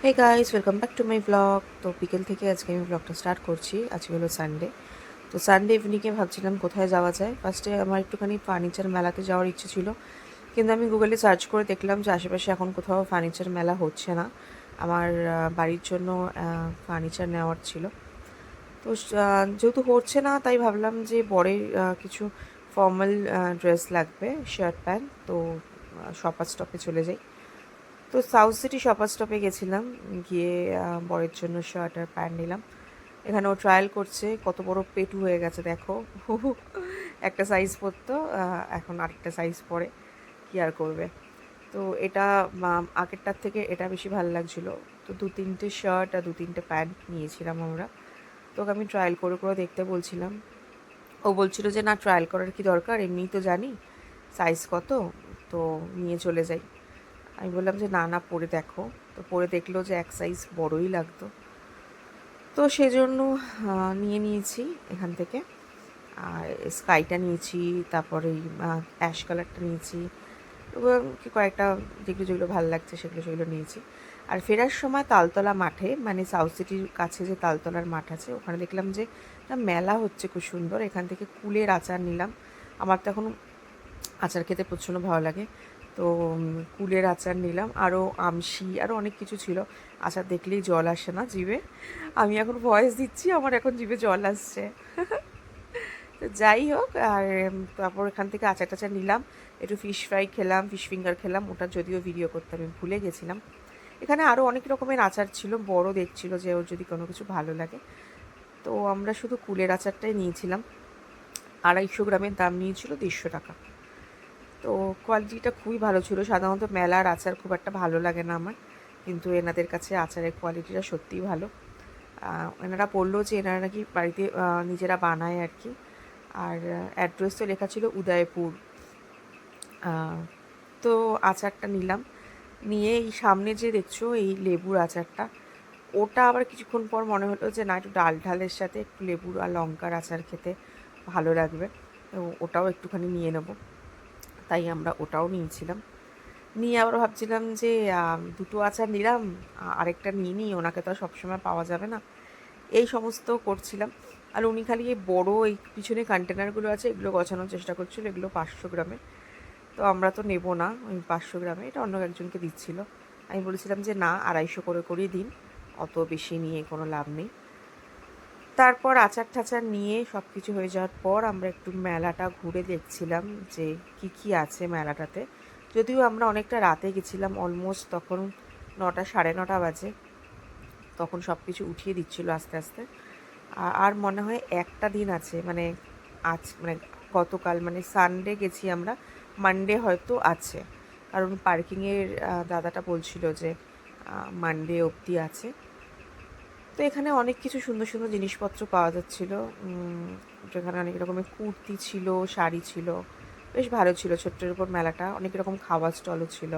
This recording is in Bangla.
Hey guys, welcome back to my blog. তো বিকেল থেকে আজকে আমি ব্লগটা স্টার্ট করছি। আজকে হলো সানডে। তো সানডে ইভিনিংয়ে ভাবছিলাম কোথায় যাওয়া যায়। ফার্স্টে আমার একটুখানি ফার্নিচার মেলাতে যাওয়ার ইচ্ছে ছিল, কিন্তু আমি গুগলে সার্চ করে দেখলাম যে আশেপাশে এখন কোথাও ফার্নিচার মেলা হচ্ছে না। আমার বাড়ির জন্য ফার্নিচার নেওয়ার ছিল। তো যেহেতু হচ্ছে না, তাই ভাবলাম যে বরের কিছু ফর্মাল ড্রেস লাগবে, শার্ট প্যান্ট। তো শপার স্টপে চলে যাই। তো সাউথ সিটি শপার স্টপে গেছিলাম, গিয়ে বরের জন্য শার্ট আর প্যান্ট নিলাম। এখানে ও ট্রায়াল করছে, কত বড় পেটু হয়ে গেছে দেখো। একটা সাইজ পরতো, এখন আরেকটা সাইজ পরে, কি আর করবে। তো এটা আগেরটার থেকে এটা বেশি ভালো লাগছিলো। তো 2-3টে শার্ট আর 2-3টে প্যান্ট নিয়েছিলাম আমরা। তো ওকে আমি ট্রায়াল করে করে দেখতে বলছিলাম। ও বলছিল যে না, ট্রায়াল করার কি দরকার, এমনিই তো জানি সাইজ কত, তো নিয়ে চলে যাই। আমি বললাম যে না না, পরে দেখো। তো পরে দেখলো যে এক সাইজ বড়ই লাগতো। তো সেজন্য নিয়ে নিয়েছি এখান থেকে। আর স্কাইটা নিয়েছি, তারপরে অ্যাশ কালারটা নিয়েছি, এবং কি কয়েকটা যেগুলো যেগুলো ভালো লাগছে সেগুলো সেগুলো নিয়েছি। আর ফেরার সময় তালতলা মাঠে, মানে সাউথ সিটির কাছে যে তালতলার মাঠ আছে, ওখানে দেখলাম যে একটা মেলা হচ্ছে খুব সুন্দর। এখান থেকে কুলের আচার নিলাম। আমার তো এখন আচার খেতে প্রচণ্ড ভালো লাগে। তো কুলের আচার নিলাম, আরও আমশি, আরও অনেক কিছু ছিল। আচার দেখলেই জল আসে না জিভে। আমি এখন ভয়েস দিচ্ছি, আমার এখন জিভে জল আসছে। তো যাই হোক, আর তারপর এখান থেকে আচার টাচার নিলাম। একটু ফিশ ফ্রাই খেলাম, ফিশ ফিঙ্গার খেলাম, ওটা যদিও ভিডিও করতে আমি ভুলে গেছিলাম। এখানে আরও অনেক রকমের আচার ছিল, বড় দেখছিল যে ওর যদি কোনো কিছু ভালো লাগে। তো আমরা শুধু কুলের আচারটাই নিয়েছিলাম। 250 গ্রামের দাম নিয়েছিল 150 টাকা। তো কোয়ালিটিটা খুবই ভালো ছিল। সাধারণত মেলার আচার খুব একটা ভালো লাগে না আমার, কিন্তু এনাদের কাছে আচারের কোয়ালিটিটা সত্যিই ভালো। এনারা বললো যে এনারা নাকি বাড়িতে নিজেরা বানায় আর কি। আর অ্যাড্রেস তো লেখা ছিল উদয়পুর। তো আচারটা নিলাম। নিয়ে এই সামনে যে দেখছো এই লেবুর আচারটা, ওটা আবার কিছুক্ষণ পর মনে হলো যে না, একটু ডাল ঢালের সাথে একটু লেবুর আর লঙ্কার আচার খেতে ভালো লাগবে। তো ওটাও একটুখানি নিয়ে নেবো, তাই আমরা ওটাও নিয়েছিলাম। নিয়ে আবার ভাবছিলাম যে দুটো আচার নিলাম, আরেকটা নিয়ে নিই, ওনাকে তো আর সবসময় পাওয়া যাবে না, এই সমস্ত করছিলাম। আর উনি খালি এই বড়ো এই পিছনে কন্টেনারগুলো আছে এগুলো গছানোর চেষ্টা করছিল। এগুলো 500 গ্রামের। তো আমরা তো নেবো না ওই 500 গ্রামে, এটা অন্য একজনকে দিচ্ছিল। আমি বলেছিলাম যে না, 250 করে করেই দিন, অত বেশি নিয়ে কোনো লাভ নেই। তারপর আচার টাচার নিয়ে সব কিছু হয়ে যাওয়ার পর আমরা একটু মেলাটা ঘুরে দেখছিলাম যে কি কি আছে মেলাটাতে। যদিও আমরা অনেকটা রাতে গেছিলাম, অলমোস্ট তখন 9টা 9:30 বাজে। তখন সব কিছু উঠিয়ে দিচ্ছিলো আস্তে আস্তে। আর মনে হয় একটা দিন আছে, মানে আজ মানে গতকাল মানে সানডে গেছি আমরা, মানডে হয়তো আছে। কারণ পার্কিংয়ের দাদাটা বলছিল যে মানডে অবধি আছে। তো এখানে অনেক কিছু সুন্দর সুন্দর জিনিসপত্র পাওয়া যাচ্ছিল। যেখানে অনেক রকমের কুর্তি ছিল, শাড়ি ছিল, বেশ ভালো ছিল। ছোট্টের উপর মেলাটা, অনেক রকম খাওয়ার স্টলও ছিল।